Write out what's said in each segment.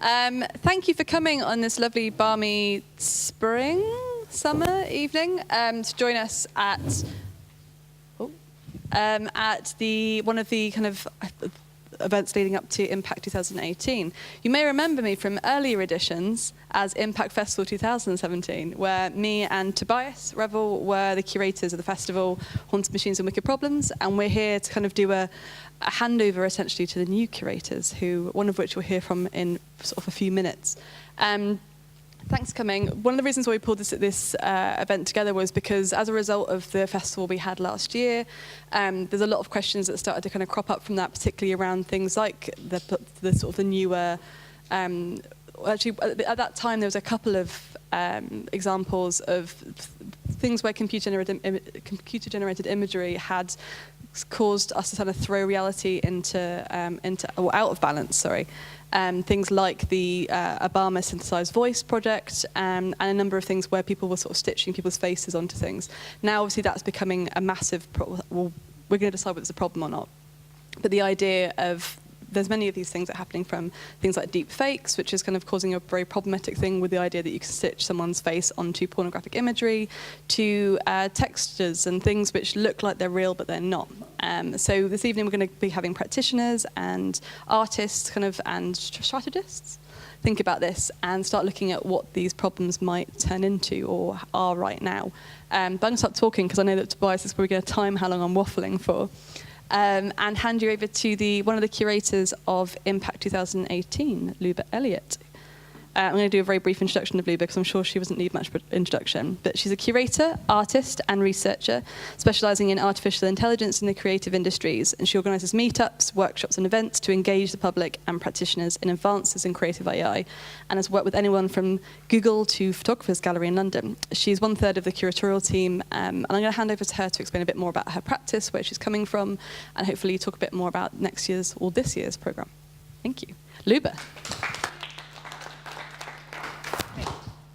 Thank you for coming on this lovely, balmy summer evening to join us at one of the kind of events leading up to Impakt 2018. You may remember me from earlier editions as Impakt Festival 2017, where me and Tobias Revel were the curators of the festival, Haunted Machines and Wicked Problems, and we're here to kind of do a handover essentially to the new curators, one of which we'll hear from in sort of a few minutes. Thanks for coming. One of the reasons why we pulled this event together was because as a result of the festival we had last year, there's a lot of questions that started to kind of crop up from that, particularly around things like the sort of the newer. Actually, at that time there was a couple of examples of things where computer-generated imagery had caused us to kind of throw reality out of balance. Sorry. Things like the Obama synthesized voice project and a number of things where people were sort of stitching people's faces onto things. Now, obviously, that's becoming a massive problem. Well, we're going to decide whether it's a problem or not. But the idea of there's many of these things that are happening from things like deep fakes, which is kind of causing a very problematic thing with the idea that you can stitch someone's face onto pornographic imagery, to textures and things which look like they're real but they're not. So this evening we're going to be having practitioners and artists and strategists think about this and start looking at what these problems might turn into or are right now. But I'm going to start talking because I know that Tobias is probably going to time how long I'm waffling for. And hand you over to one of the curators of Impakt 2018, Luba Elliott. I'm going to do a very brief introduction of Luba because I'm sure she doesn't need much introduction. But she's a curator, artist, and researcher specialising in artificial intelligence in the creative industries. And she organises meetups, workshops, and events to engage the public and practitioners in advances in creative AI, and has worked with anyone from Google to Photographers Gallery in London. She's 1/3 of the curatorial team, and I'm going to hand over to her to explain a bit more about her practice, where she's coming from, and hopefully talk a bit more about this year's programme. Thank you. Luba.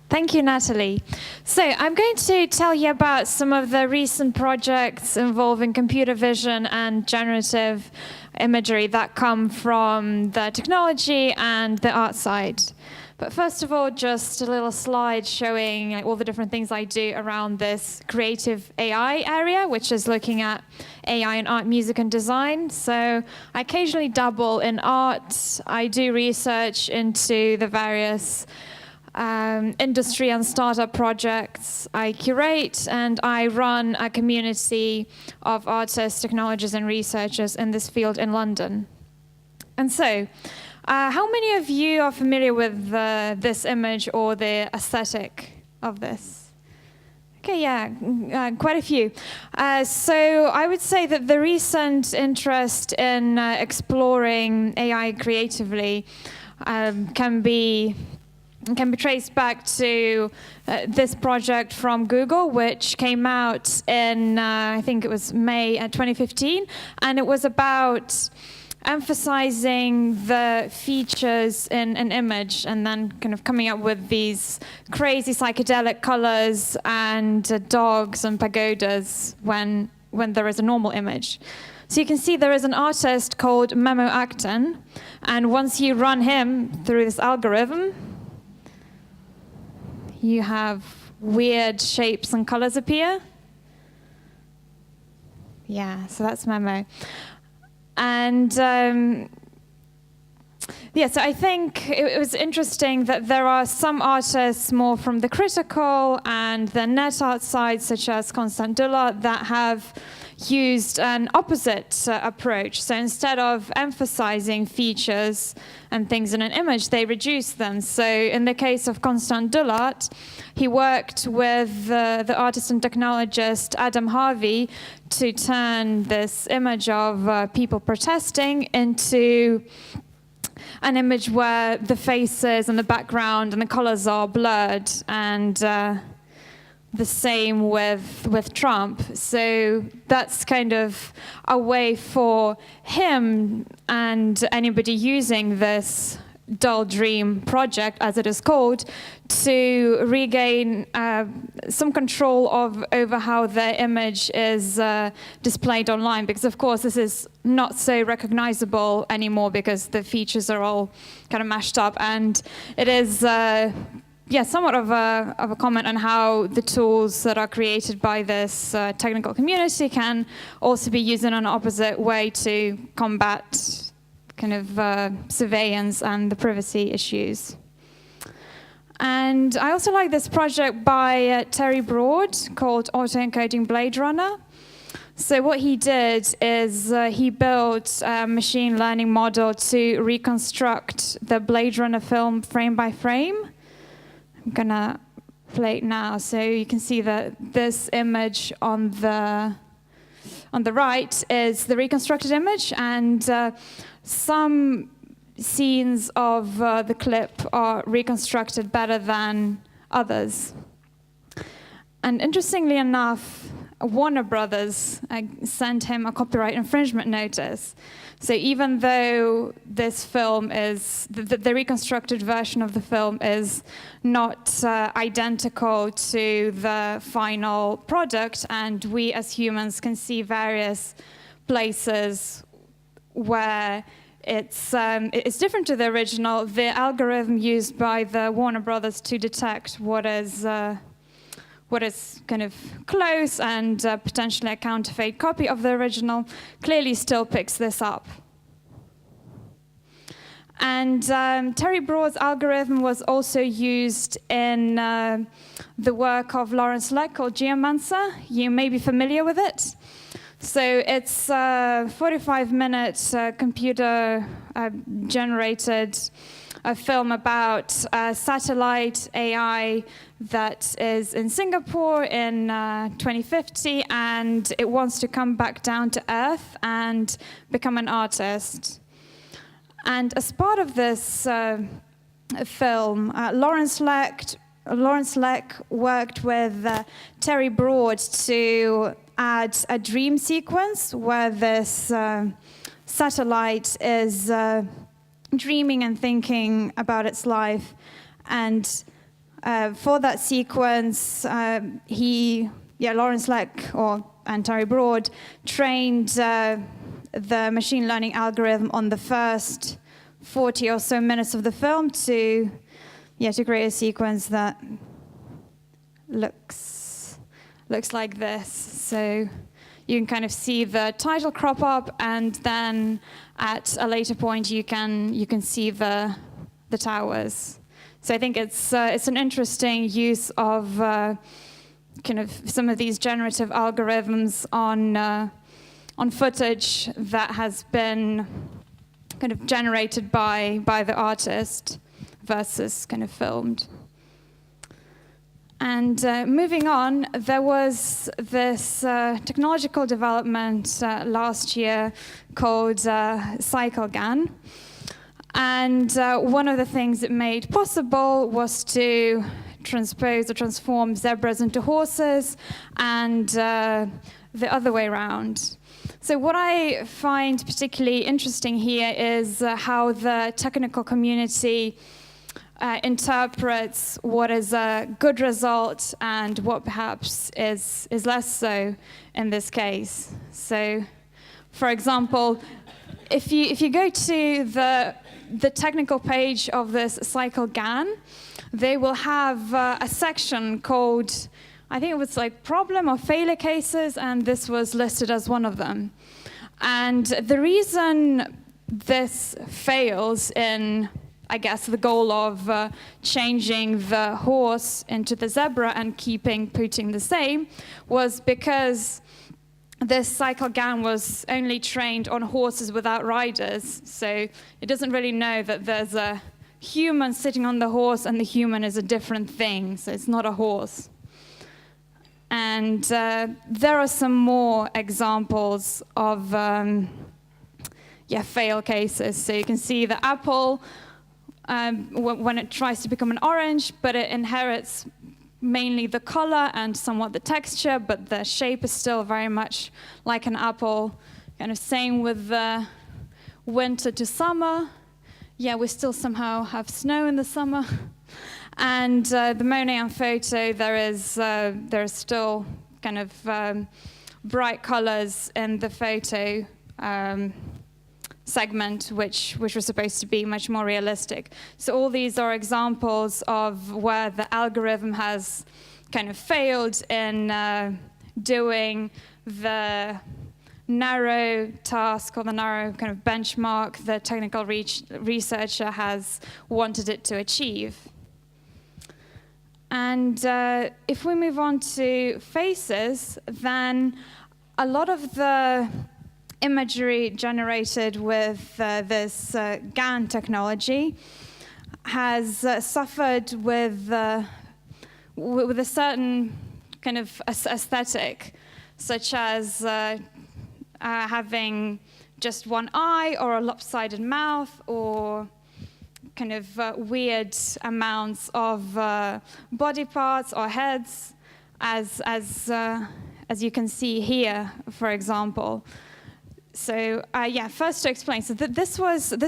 Thank you, Natalie. So I'm going to tell you about some of the recent projects involving computer vision and generative imagery that come from the technology and the art side. But first of all, just a little slide showing all the different things I do around this creative AI area, which is looking at AI in art, music, and design. So I occasionally dabble in art. I do research into the various industry and startup projects. I curate and I run a community of artists, technologists, and researchers in this field in London. And so, how many of you are familiar with this image or the aesthetic of this? Okay, yeah, quite a few. So I would say that the recent interest in exploring AI creatively can be traced back to this project from Google, which came out in, I think it was May 2015, and it was about emphasizing the features in an image and then kind of coming up with these crazy psychedelic colors and dogs and pagodas when there is a normal image. So you can see there is an artist called Memo Acton, and once you run him through this algorithm, you have weird shapes and colors appear. Yeah, so that's Memo. And so I think it was interesting that there are some artists more from the critical and the net art side, such as Constant Dullard, that have used an opposite approach. So instead of emphasizing features and things in an image, they reduce them. So in the case of Constant Dullard, he worked with the artist and technologist Adam Harvey to turn this image of people protesting into an image where the faces and the background and the colors are blurred, and the same with Trump. So that's kind of a way for him and anybody using this dull dream project, as it is called, to regain some control over how the image is displayed online. Because, of course, this is not so recognizable anymore because the features are all kind of mashed up. And it is somewhat of a comment on how the tools that are created by this technical community can also be used in an opposite way to combat kind of surveillance and the privacy issues. And I also like this project by Terry Broad called Autoencoding Blade Runner. So what he did is he built a machine learning model to reconstruct the Blade Runner film frame by frame. I'm gonna play it now, so you can see that this image on the right is the reconstructed image, and some scenes of the clip are reconstructed better than others. And interestingly enough, Warner Brothers sent him a copyright infringement notice. So even though this film is, the reconstructed version of the film is not identical to the final product, and we as humans can see various places where it's different to the original, the algorithm used by the Warner Brothers to detect what is kind of close and potentially a counterfeit copy of the original clearly still picks this up. And Terry Broad's algorithm was also used in the work of Lawrence Leck called Geomancer. You may be familiar with it. So it's a 45-minute computer-generated film about satellite AI that is in Singapore in 2050, and it wants to come back down to Earth and become an artist. And as part of this film, Lawrence Leck worked with Terry Broad to add a dream sequence where this satellite is dreaming and thinking about its life. And for that sequence, Lawrence Leck and Terry Broad trained the machine learning algorithm on the first 40 or so minutes of the film to create a sequence that looks like this. So you can kind of see the title crop up, and then at a later point you can see the towers. So I think it's an interesting use of kind of some of these generative algorithms on footage that has been kind of generated by the artist versus kind of filmed. And moving on, there was this technological development last year called CycleGAN. And one of the things it made possible was to transpose or transform zebras into horses, and the other way around. So what I find particularly interesting here is how the technical community interprets what is a good result and what perhaps is less so in this case. So, for example, if you go to the technical page of this CycleGAN, they will have a section called, I think it was like problem or failure cases, and this was listed as one of them. And the reason this fails in, I guess, the goal of changing the horse into the zebra and keeping Putin the same was because this CycleGAN was only trained on horses without riders. So it doesn't really know that there's a human sitting on the horse and the human is a different thing. So it's not a horse. And there are some more examples of fail cases. So you can see the apple when it tries to become an orange, but it inherits mainly the color and somewhat the texture, but the shape is still very much like an apple. Kind of same with the winter to summer. yeah, we still somehow have snow in the summer. And the Monet photo, there is still kind of bright colors in the photo segment, which was supposed to be much more realistic. So all these are examples of where the algorithm has kind of failed in doing the narrow task or the narrow kind of benchmark the technical researcher has wanted it to achieve. And if we move on to faces, then a lot of the imagery generated with this GAN technology has suffered with a certain kind of aesthetic, such as having just one eye or a lopsided mouth or kind of weird amounts of body parts or heads, as you can see here, for example. So yeah, first to explain. So this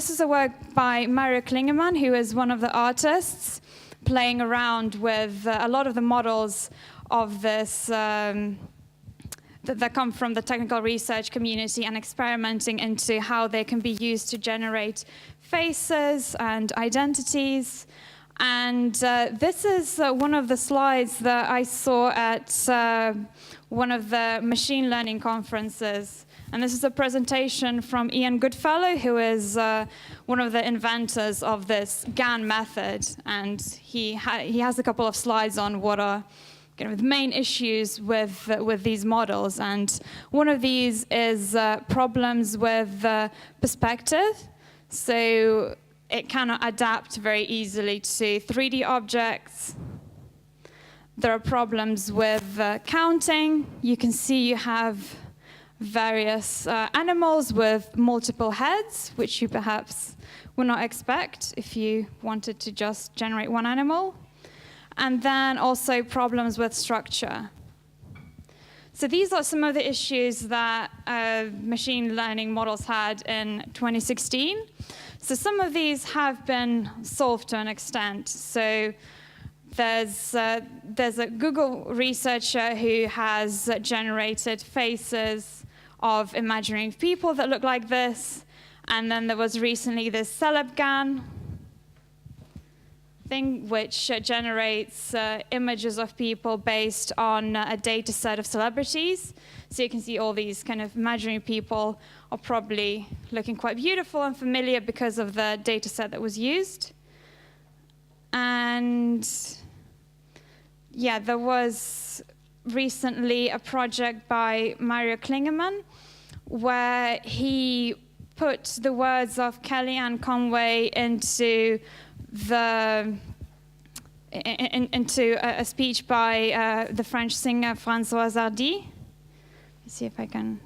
is a work by Mario Klingemann, who is one of the artists playing around with a lot of the models of this that come from the technical research community and experimenting into how they can be used to generate faces and identities. And this is one of the slides that I saw at one of the machine learning conferences. And this is a presentation from Ian Goodfellow, who is one of the inventors of this GAN method. And he has a couple of slides on what are kind of the main issues with these models. And one of these is problems with perspective. So it cannot adapt very easily to 3D objects. There are problems with counting. You can see you have various animals with multiple heads, which you perhaps would not expect if you wanted to just generate one animal. And then also problems with structure. So these are some of the issues that machine learning models had in 2016. So some of these have been solved to an extent. So there's a Google researcher who has generated faces of imaginary people that look like this. And then there was recently this CelebGAN thing, which generates images of people based on a data set of celebrities. So you can see all these kind of imaginary people are probably looking quite beautiful and familiar because of the data set that was used. And yeah, there was recently a project by Mario Klingemann where he put the words of Kellyanne Conway into a speech by the French singer Françoise Hardy. Let's see if I can.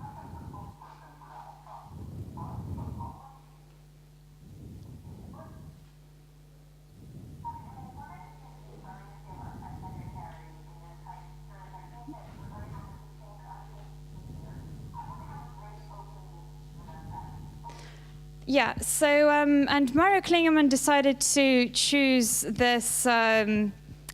Yeah, so, and Mario Klingemann decided to choose this,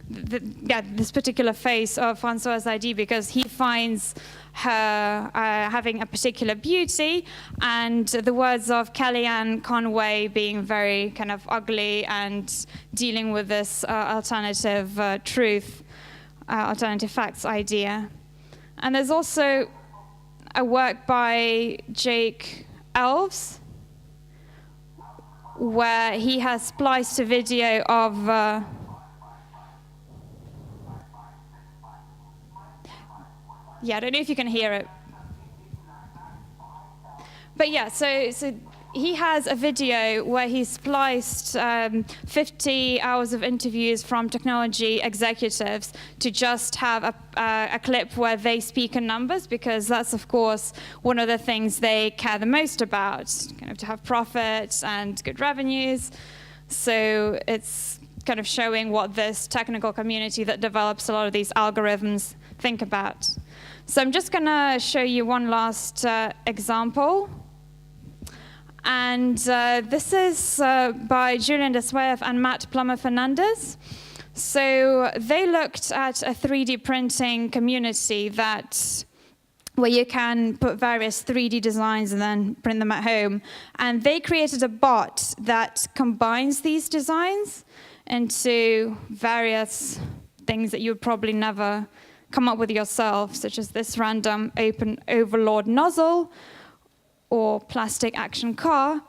this particular face of Françoise Hardy because he finds her having a particular beauty, and the words of Kellyanne Conway being very kind of ugly and dealing with this alternative truth, alternative facts idea. And there's also a work by Jake Elves, where he has spliced a video of yeah, I don't know if you can hear it. But yeah, so he has a video where he spliced 50 hours of interviews from technology executives to just have a clip where they speak in numbers, because that's, of course, one of the things they care the most about, kind of to have profits and good revenues. So it's kind of showing what this technical community that develops a lot of these algorithms think about. So I'm just going to show you one last example. And this is by Julian Deswayev and Matt Plummer-Fernandez. So they looked at a 3D printing community where you can put various 3D designs and then print them at home. And they created a bot that combines these designs into various things that you would probably never come up with yourself, such as this random open overlord nozzle or plastic action car.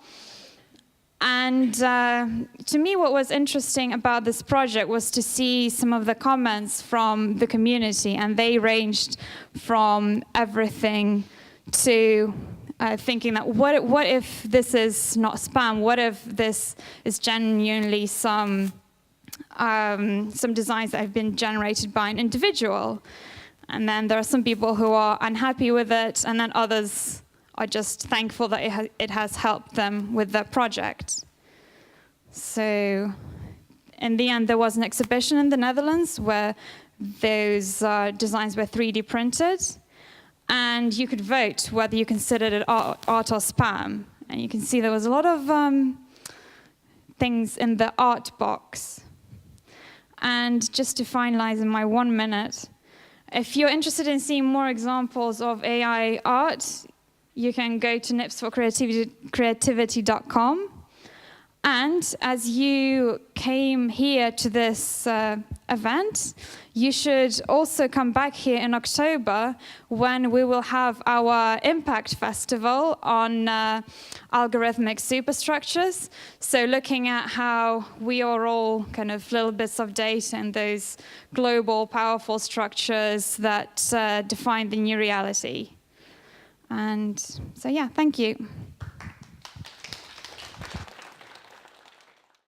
And to me, what was interesting about this project was to see some of the comments from the community, and they ranged from everything to thinking that what if this is not spam? What if this is genuinely some designs that have been generated by an individual? And then there are some people who are unhappy with it, and then others are just thankful that it has helped them with their project. So in the end, there was an exhibition in the Netherlands where those designs were 3D printed, and you could vote whether you considered it art or spam. And you can see there was a lot of things in the art box. And just to finalize in my 1 minute, if you're interested in seeing more examples of AI art, you can go to nipsforcreativity.com. And as you came here to this event, you should also come back here in October when we will have our Impakt Festival on algorithmic superstructures. So looking at how we are all kind of little bits of data in those global, powerful structures that define the new reality. And so, yeah, thank you.